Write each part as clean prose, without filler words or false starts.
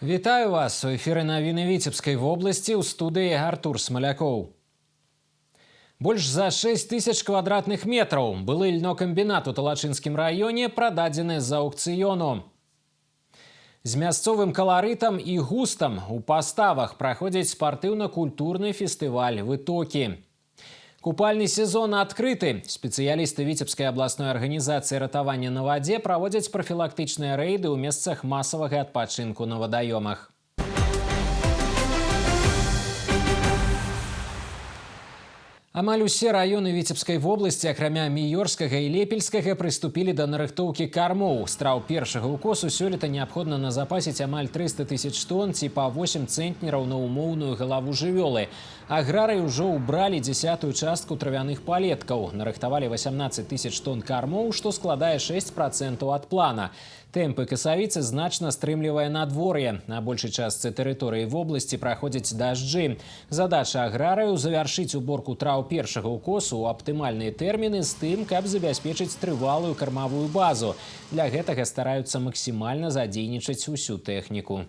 Вітаю вас! У эфіры навіны Віцебскай вобласці ў студыі Артур Смалякоў. Больш за 6000 квадратных метраў былы льнокамбінат у Талачынскім раёне прададзены з аўкцыёну. З мясцовым каларытам і густам у паставах праходзіць спартыўна-культурны фестываль «Вытокі». Купальны сезон адкрыты. Спецыялісты Віцебскай абласной арганізацыі ратавання на вадзе праводзяць прафілактычныя рэйды ў месцах масавага адпачынку на вадаёмах. Амаль усе раёны Віцебскай вобласці, акрамя Міёрскага і Лепельскага, прыступілі да нарыхтоўкі кармоў. Страў першага укосу сёлета неабходна назапасіць амаль 300 000 тонн ці па 8 цэнтнераў на умоўную галаву жывёлы. Аграрыі ўжо ўбралі 10-ю частку травяных палеткаў. Нарыхтавалі 18 000 тонн кармоў, што складае 6% ад плана. Тэмпы касавіцы значна стрымлівае надвор'е. На большай частцы тэрыторыі вобласці праходзяць дажджы. Задача аграрыяў завяршыць уборку траў першага укосу ў аптымальныя тэрміны з тым, каб забяспечыць трывалую кармавую базу. Для гэтага стараюцца максімальна задзейнічаць усю тэхніку.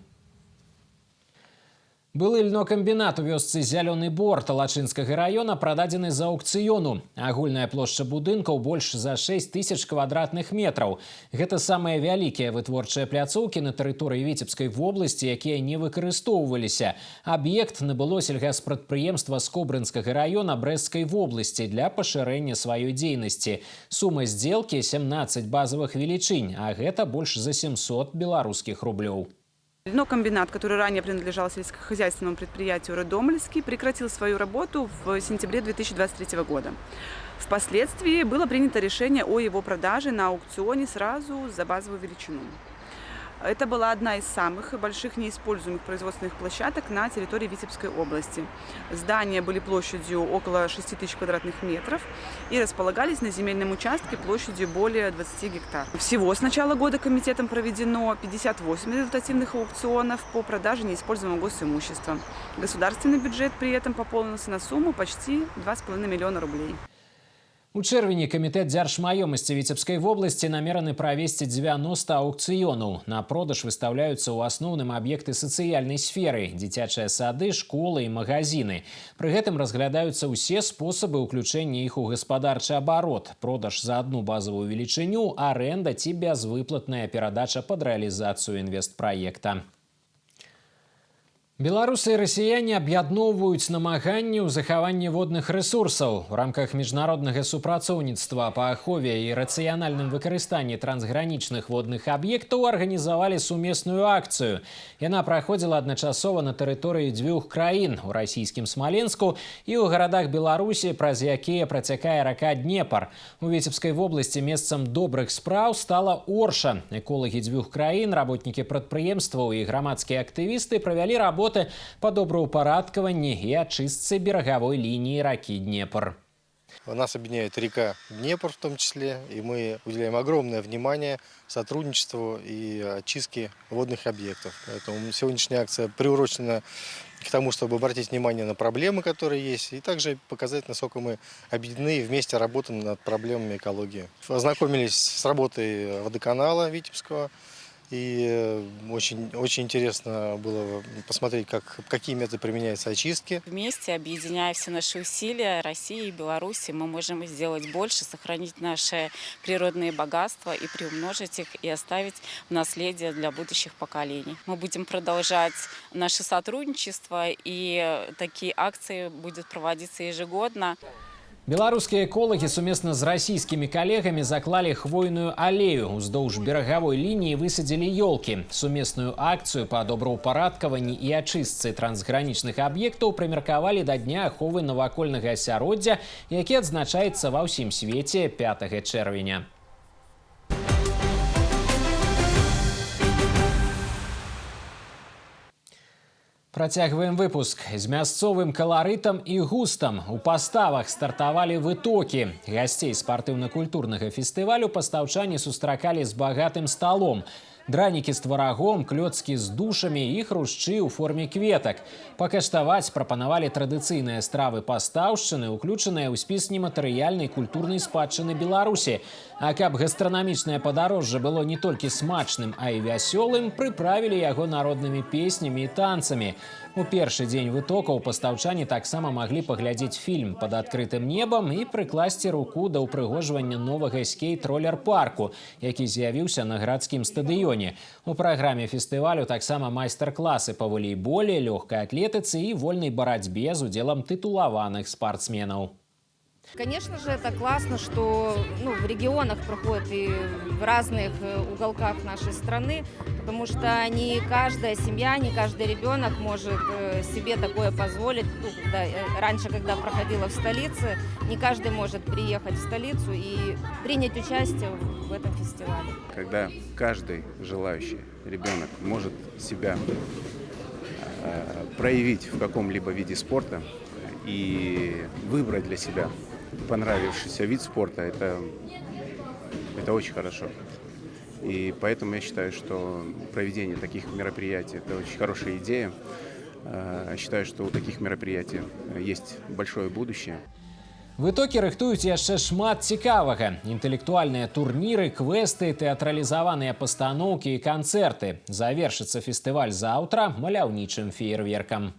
Былы льнокамбінат у вёсцы Зялёны Бор Талачынскага раёна прададзены з аўкцыёну. Агульная плошча будынкаў больш за 6000 квадратных метраў. Гэта самыя вялікія вытворчыя пляцоўкі на тэрыторыі Віцебскай вобласці, якія не выкарыстоўваліся. Аб'ект набыло сельгаспрадпрыемства Скобрынскага раёна Брэсцкай вобласці для пашырэння сваёй дзейнасці. Сума здзелкі 17 базавых велічынь, а гэта больш за 700 беларускіх рублёў. Льнокомбинат, который ранее принадлежал сельскохозяйственному предприятию «Родомльский», прекратил свою работу в сентябре 2023 года. Впоследствии было принято решение о его продаже на аукционе сразу за базовую величину. Это была одна из самых больших неиспользуемых производственных площадок на территории Витебской области. Здания были площадью около 6000 квадратных метров и располагались на земельном участке площадью более 20 гектар. Всего с начала года комитетом проведено 58 результативных аукционов по продаже неиспользуемого госимущества. Государственный бюджет при этом пополнился на сумму почти 2,5 миллиона рублей. У чэрвені камітэт дзяржмаёмасці Віцебскай вобласці намераны правесці 90 аўкцыёнаў. На продаж выстаўляюцца ў асноўным аб'екты сацыяльнай сферы – дзіцячыя сады, школы і магазины. Пры гэтым разглядаюцца ўсе спосабы ўключэння іх у гаспадарчы абарот. Продаж за адну базавую велічыню, арэнда ці бязвыплатная перадача пад рэалізацыю інвестпраекта. Беларусы і расіяне аб'ядноўваюць намаганні ў захаванні водных рэсурсаў. У рамках міжнароднага супрацоўніцтва па ахове і рацыянальным выкарыстанні трансгранічных водных аб'ектаў арганізавалі сумесную акцыю. Яна праходзіла адначасова на тэрыторыі дзвюх краін – у расійскім Смаленску і ў гарадах Беларусі, праз якія працякае рака Днепр. У Віцебскай вобласці месцам добрых спраў стала Орша. Эколагі дзвюх краін, работнікі прадпрыемстваў і грамадскія актывісты правялі работу по доброупорядкованию и очистке береговой линии реки Днепр. Нас объединяет река Днепр в том числе, и мы уделяем огромное внимание сотрудничеству и очистке водных объектов. Поэтому сегодняшняя акция приурочена к тому, чтобы обратить внимание на проблемы, которые есть, и также показать, насколько мы объединены и вместе работаем над проблемами экологии. Ознакомились с работой водоканала Витебского. И очень интересно было посмотреть, какие методы применяются очистки. Вместе, объединяя все наши усилия, России и Беларуси, мы можем сделать больше, сохранить наши природные богатства и приумножить их, и оставить в наследие для будущих поколений. Мы будем продолжать наше сотрудничество, и такие акции будут проводиться ежегодно. Беларускія эколагі сумесна з расійскімі калегамі заклалі хвойную алею. Уздоўж берагавой лініі высадзілі ёлкі. Сумесную акцыю па добраўпарадкаванні і ачыстцы трансгранічных аб'ектаў прымеркавалі да дня аховы навакольнага асяроддзя, які адзначаецца ва ўсім свеце 5 чэрвеня. Працягваем выпуск. З мясцовым каларытам і густам у паставах стартавалі вытокі. Гасцей спартыўна-культурнага фестывалю пастаўчане сустракалі з багатым сталом. Дранікі з тварагом, клёцкі з душамі і хрушчы ў форме кветак. Пакаштаваць прапанавалі традыцыйныя стравы пастаўшчыны, уключаныя ў спіс нематэрыяльнай культурнай спадчыны Беларусі. А каб гастранамічнае падарожжа было не толькі смачным, а і вясёлым, прыправілі яго народнымі песнямі і танцамі. У першы дзень вытокаў пастаўчане таксама маглі паглядзець фільм «Пад адкрытым небам» і прыкласці руку да ўпрыгожвання новага скейт-ролер-парку, які з'явіўся на гарадскім стадыёне. У праграме фестывалю таксама майстар-класы па волейболе, лёгкай атлетыцы і вольнай барацьбе з удзелам тытулаваных спартсменаў. Конечно же, это классно, что в регионах проходит и в разных уголках нашей страны, потому что не каждая семья, не каждый ребенок может себе такое позволить. Раньше, когда проходила в столице, не каждый может приехать в столицу и принять участие в этом фестивале. Когда каждый желающий ребенок может себя проявить в каком-либо виде спорта и выбрать для себя понравившийся вид спорта, это очень хорошо. И поэтому я считаю, что проведение таких мероприятий – это очень хорошая идея. Считаю, что у таких мероприятий есть большое будущее. Вытокі рыхтуюць яшчэ шмат цікавага. Інтэлектуальныя турніры, квесты, тэатралізаваныя пастаноўкі і канцэрты. Завершыцца фестываль заўтра маляўнічым феерверкам.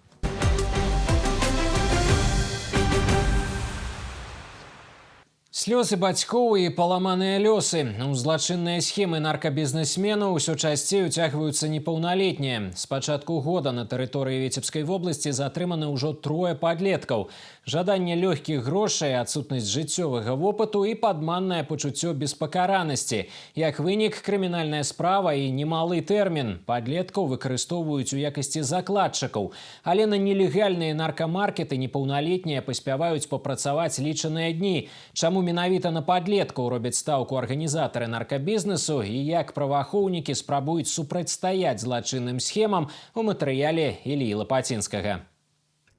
Слёзы бацькоў і паламаныя лёсы. У злачынныя схемы наркабізнесменаў усё часцей уцягваюцца непаўналетнія. З пачатку года на тэрыторыі Віцебскай вобласці затрыманы ўжо 3 падлеткаў. Жаданне лёгкіх грошай, адсутнасць жыццёвага вопыту і падманнае пачуццё беспакаранасці. Як вынік, крымінальная справа і немалы тэрмін. Падлеткаў выкарыстоўваюць у якасці закладчыкаў. Але на нелегальныя наркамаркеты непаўналетнія паспяваюць папрацаваць лічаныя дні. Чаму менавіта на падлеткаў робяць стаўку арганізатары наркабізнесу і як праваахоўнікі спрабуюць супрацьстаяць злачынным схемам у матэрыяле Іллі Лапацінскага.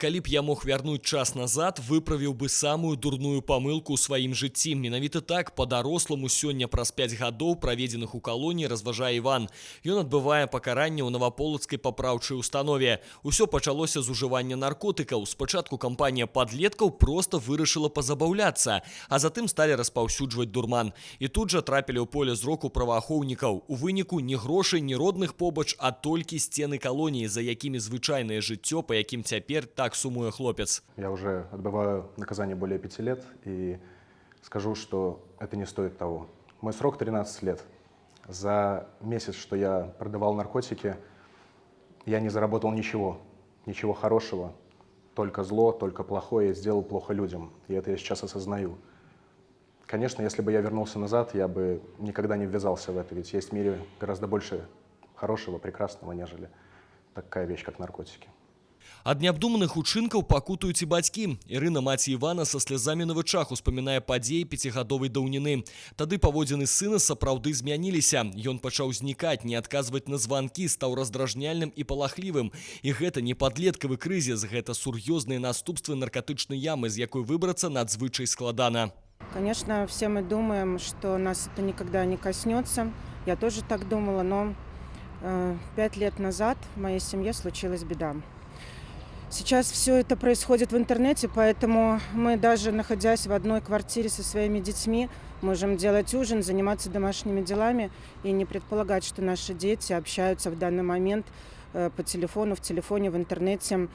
Калі б я мог вярнуць час назад, выправіў бы самую дурную памылку ў сваім жыцці. Менавіта так па-даросламу сёння праз 5 гадоў, праведзеных у калоніі, разважае Іван. Ён адбывае пакаранне ў Наваполацкай папраўчай установе. Усё пачалося з ужывання наркотыкаў. Спачатку кампанія падлеткаў проста вырашыла пазабаўляцца, а затым сталі распаўсюджваць дурман. І тут жа трапілі ў поле зроку праваахоўнікаў. У выніку ні грошай, ні родных побач, а толькі сцены калоніі, за якімі звычайнае жыццё, па якім цяпер так сумуе хлопец. Я уже отбываю наказание более 5 лет и скажу, что это не стоит того. Мой срок 13 лет. За месяц, что я продавал наркотики, я не заработал ничего. Ничего хорошего. Только зло, только плохое. Я сделал плохо людям. И это я сейчас осознаю. Конечно, если бы я вернулся назад, я бы никогда не ввязался в это. Ведь есть в мире гораздо больше хорошего, прекрасного, нежели такая вещь, как наркотики. Ад неабдуманых учынкаў пакутаюць і бацькі. Ірына, маці Івана, са слязамі на вачах успамінае падзеі 5гадовай даўніны. Тады паводзіны сына сапраўды змяніліся. Ён пачаў знікаць, не адказваць на званкі, стаў раздражняльным і палахлівым. І гэта не падлеткавы крызіс, гэта сур'ёзныя наступствы наркотычнай ямы, з якой выбрацца надзвычай складана. Конечно, все мы думаем, что нас это никогда не коснется. Я тоже так думала, но 5 лет назад в моей семье случилась беда. Сейчас все это происходит в интернете, поэтому мы даже находясь в одной квартире со своими детьми, можем делать ужин, заниматься домашними делами и не предполагать, что наши дети общаются в данный момент по телефону, в телефоне, в интернете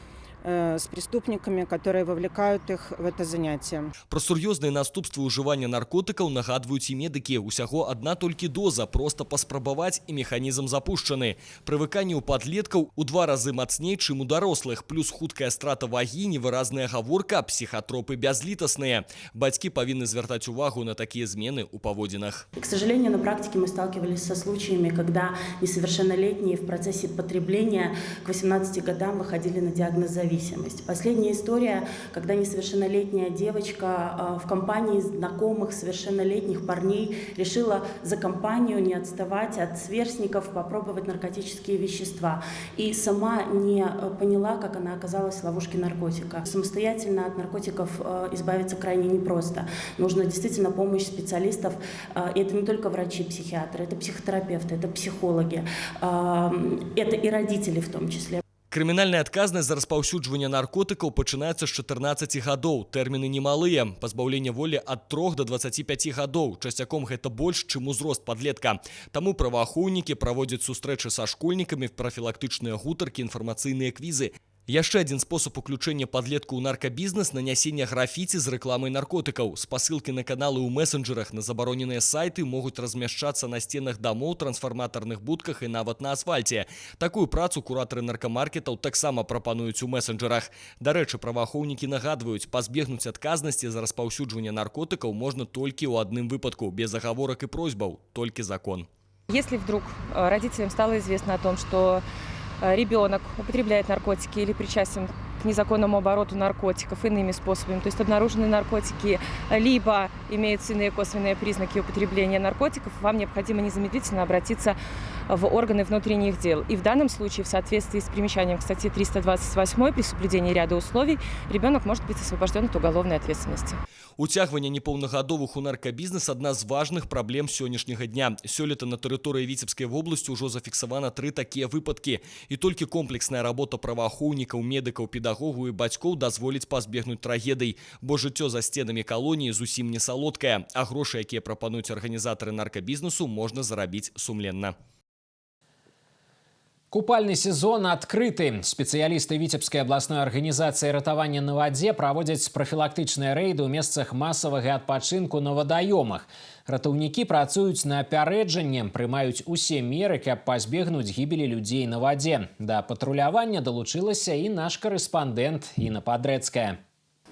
с преступниками, которые вовлекают их в это занятие. Про сур'ёзныя наступствы ўжывання наркотыкаў нагадваюць і медыкі. Усяго адна толькі доза, проста паспрабаваць і механізм запушчаны. Прывыканне ў падлеткаў у 2 разы мацней, чым у дарослых, плюс хуткая страта вагі, невыразная гаворка, псіхатропы бязлітасныя. Бацькі павінны звяртаць увагу на такія змены ў паводзінах. К сожалению, на практике мы сталкивались со случаями, когда несовершеннолетние в процессе потребления к 18 годам выходили на диагноз зависимости. зависимость. Последняя история, когда несовершеннолетняя девочка в компании знакомых совершеннолетних парней решила за компанию не отставать от сверстников, попробовать наркотические вещества. И сама не поняла, как она оказалась в ловушке наркотика. Самостоятельно от наркотиков избавиться крайне непросто. Нужна действительно помощь специалистов. И это не только врачи-психиатры, это психотерапевты, это психологи, это и родители в том числе. Крымінальная адказнасць за распаўсюджванне наркотыкаў пачынаецца з 14 гадоў. Тэрміны немалыя. Пазбаўленне волі ад 3 до 25 гадоў. Часцяком гэта больш, чым узрост падлетка. Таму праваахоўнікі праводзяць сустрэчы са школьнікамі, прафілактычныя гутаркі, інфармацыйныя квізы. Яшчэ адзін спосаб уключэння падлетку ў наркабізнес – нанясенне графіці з рэкламай наркотыкаў. Спасылкі на каналы ў месенджерах, на забароненыя сайты могуць размяшчацца на сценах дамоў, трансфарматарных будках і нават на асфальце. Такую працу куратары наркамаркетаў таксама прапануюць у месенджерах. Дарэчы, праваахоўнікі нагадваюць, пазбегнуць адказнасці за распаўсюджванне наркотыкаў можна толькі ў адным выпадку, без агаворак і просьбаў, толькі закон. Если вдруг родителям стало известно о том, что ребенок употребляет наркотики или причастен к незаконному обороту наркотиков иными способами, то есть обнаружены наркотики, либо имеются иные косвенные признаки употребления наркотиков, вам необходимо незамедлительно обратиться в органы внутренних дел. И в данном случае, в соответствии с примечанием к статье 328 при соблюдении ряда условий, ребенок может быть освобожден от уголовной ответственности. Уцягванне непаўнагадовых у наркабізнес – адна з важных праблем сённяшняга дня. Сёлета на тэрыторыі Віцебскай вобласці ўжо зафіксавана 3 такія выпадкі. І толькі комплексная работа праваахоўнікаў, медыкаў, педагогаў і бацькоў дазволіць пазбегнуць трагедый. Бо жыццё за стенамі калоніі зусім не салодкае, а грошы, якія прапануюць арганізатары наркабізнесу, можна зарабіць сумленна. Купальный сезон открыты. Специалисты Витебской областной организации ратавання на воде проводят профилактичные рейды ў месцах массовага адпачынку на водоемах. Ратаўнікі працуюць на апярэджанне, прымаюць усе меры, каб пазбегнуць гібелі людзей на воде. Да патрулявання далучылася і наш корреспондент Інна Падрэцкая.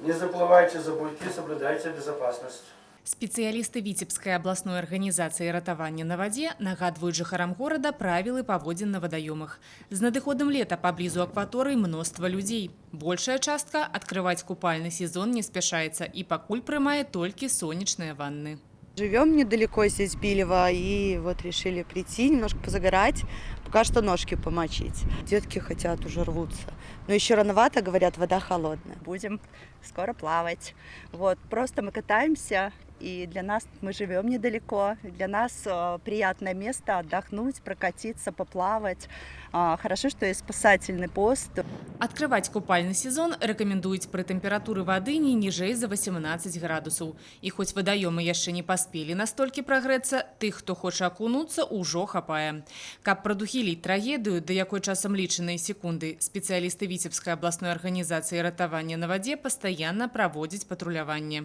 Не заплывайте за буйки, соблюдайте безопасность. Специалисты Витебской областной организации ратавання на воде нагадывают жыхарам города правілы паводзін на водоемах. З надыходам лета поблизу акватории множество людей. Большая частка открывать купальный сезон не спешается и покуль прымае только солнечные ванны. Живем недалеко здесь Билево и вот решили прийти, немножко позагорать, пока что ножки помочить. Детки хотят, уже рвутся. Но еще рановато, говорят, вода холодная. Будем скоро плавать. Вот, просто мы катаемся, и для нас, мы живем недалеко, для нас приятное место отдохнуть, прокатиться, поплавать. Хорошо, что есть спасательный пост. Открывать купальный сезон рекомендуюць при температуры воды не ніжэй за 18 градусов. И хоть водоемы яшчэ не паспелі настолькі прагрэцца, тых, хто хоча акунуцца, ужо хапае. Каб прадухіліць трагедыю, да якой часам лічаныя секунды, специалисты Витебской областной организации ратавання на воде постоянно проводят патруляванне.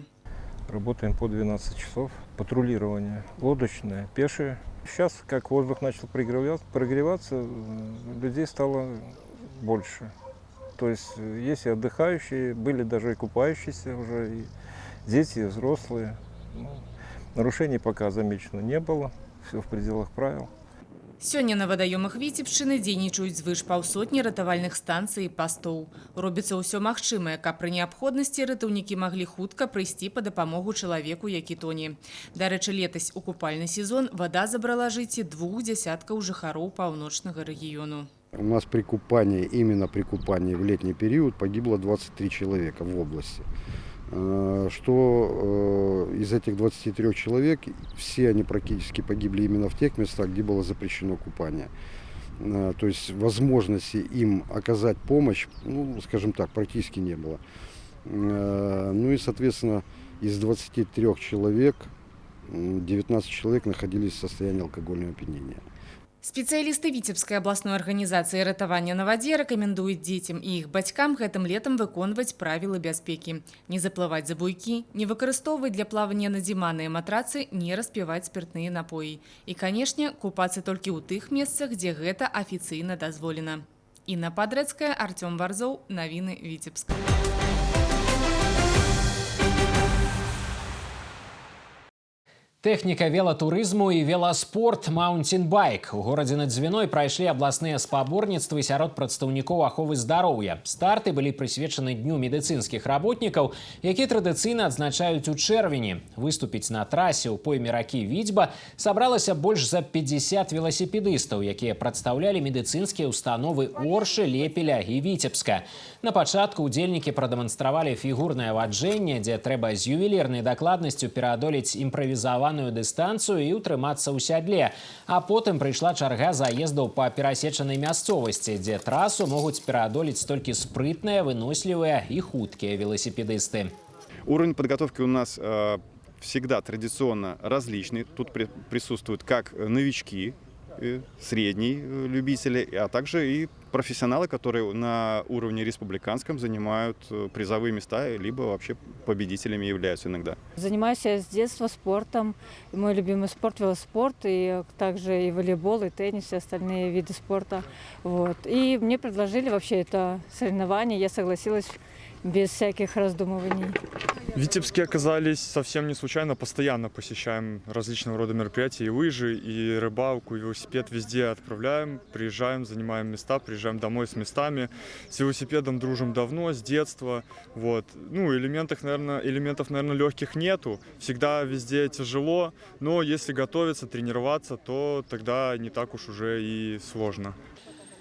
Работаем по 12 часов. Патрулирование лодочное, пешее. Сейчас, как воздух начал прогреваться, людей стало больше. То есть есть и отдыхающие, были даже и купающиеся уже, и дети, и взрослые. Нарушений пока замечено не было, все в пределах правил. Сёння на водоемах Витебшчыны дзейнічаюць звыш паўсотні ратавальных станцый і пастоў. Робіцца ўсё магчымае, каб пры неабходнасці ратаўнікі маглі хутка прыйсці па дапамогу чалавеку, які тоне. Дарэчы, летась у купальны сезон вода забрала жыцці 2 десяткаў жыхароў паўночнага рэгіёну. У нас при купании, именно при купании в летний период погибло 23 человека в области. Что из этих 23 человек, все они практически погибли именно в тех местах, где было запрещено купание. То есть возможности им оказать помощь, ну, скажем так, практически не было. Ну и, соответственно, из 23 человек 19 человек находились в состоянии алкогольного опьянения. Специалисты Витебской областной организации ратавання на воде рекомендуют детям и их батькам гэтым летом выконваць правілы бяспекі. Не заплывать за буйки, не выкарыстоўваць для плавания надзіманыя матрацы, не распіваць спиртные напои. И, конечно, купаться только ў тых месцах, где гэта афіцыйна дазволена. Інна Падрэцкая, Артём Варзоў, навіны Витебска. Тэхніка велатурызму і веласпорт «Маунтінбайк». У горадзе над Звіной прайшлі абласныя спаборніцтвы сярод прадстаўнікоў аховы здароўя. Старты былі прысвечаны Дню медыцынскіх работнікаў, які традыцыйна адзначаюць у чэрвені. Выступіць на трасе ў пойме ракі Відзьба сабралася больш за 50 веласіпедыстаў, якія прадстаўлялі медыцынскія установы Оршы, Лепеля і Віцебска. На пачатку удзельнікі прадэманстравалі фігурнае ваджэнне, дзе трэба з ювелірнай дакладнасцю пераадолець імправізаваную дыстанцыю і ўтрымацца ў сядле. А потым прыйшла чарга заездаў па перасечанай мясцовасці, дзе трасу могуць пераадолець толькі спрытныя, вынослівыя і хуткія велосипедисты. Уровень подготовки у нас всегда традиционно различный. Тут присутствуют как новички, средние любители, а также и профессионалы, которые на уровне республиканском занимают призовые места, либо вообще победителями являются иногда. Занимаюсь я с детства спортом. Мой любимый спорт – велоспорт, и также и волейбол, и теннис, и остальные виды спорта. Вот. И мне предложили вообще это соревнование, я согласилась без всяких раздумываний. В Витебске оказались совсем не случайно, постоянно посещаем различного рода мероприятия, и лыжи, и рыбалку, и велосипед везде отправляем, приезжаем, занимаем места, приезжаем домой с местами. С велосипедом дружим давно, с детства. Вот. Ну, элементов, наверное, легких нету, всегда везде тяжело, но если готовиться, тренироваться, то тогда не так уж уже и сложно.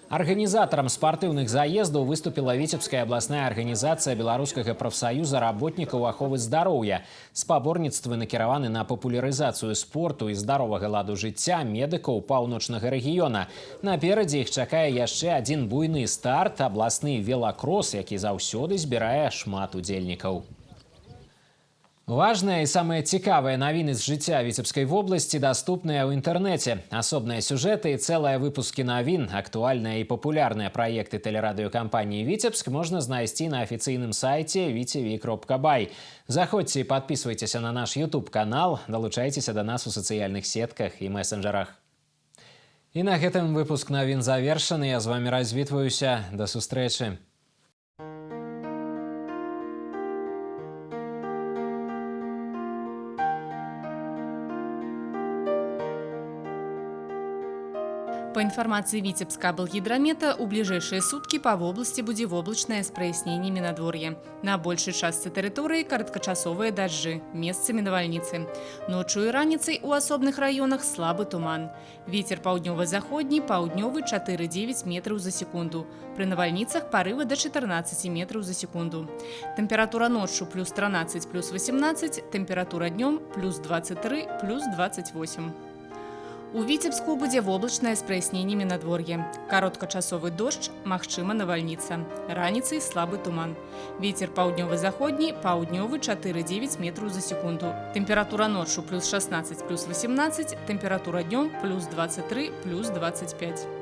Арганізатарам спартыўных заездаў выступіла Віцебская абласная арганізацыя Беларускага прафсаюза работнікаў аховы здароўя. Спаборніцтвы накіраваны на папулярызацыю спорту і здаровага ладу жыцця медыкаў паўночнага рэгіёна. Наперадзе іх чакае яшчэ адзін буйны старт – абласны велакрос, які заўсёды збірае шмат удзельнікаў. Важныя і самыя цікавыя навіны з жыцця Віцебскай вобласці даступныя ў інтэрнэце. Асобныя сюжэты і цэлыя выпускі навін, актуальныя і папулярныя праекты тэлерадыёкампаніі «Віцебск» можна знайсці на афіцыйным сайце vtv.by. Заходзьце і падпісвайцеся на наш YouTube-канал, далучайцеся да нас у сацыяльных сетках і месенджерах. І на гэтым выпуск навін завершаны. Я з вамі развітваюся. Да сустрэчы. По информации Витебска облгидромета, у ближайшие сутки по области будет воблачное с прояснениями надворья. На большей части территории короткочасовые дожди, местами навальницы. Ночью и раницей у особных районах слабый туман. Ветер паўднёва-заходний, паўднёвый 4,9 метров за секунду. При навальницах порывы до 14 метров за секунду. Температура ночью плюс 13, плюс 18, температура днем плюс 23, плюс 28. У Віцебску будзе воблачнае з праясненнямі надвор'я. Кароткачасовы дождж, магчыма навальніца. Раніцай слабы туман. Вецер паўднёва-заходні, паўднёвы 4,9 метров за секунду. Температура ночью плюс 16, плюс 18, температура днем плюс 23, плюс 25.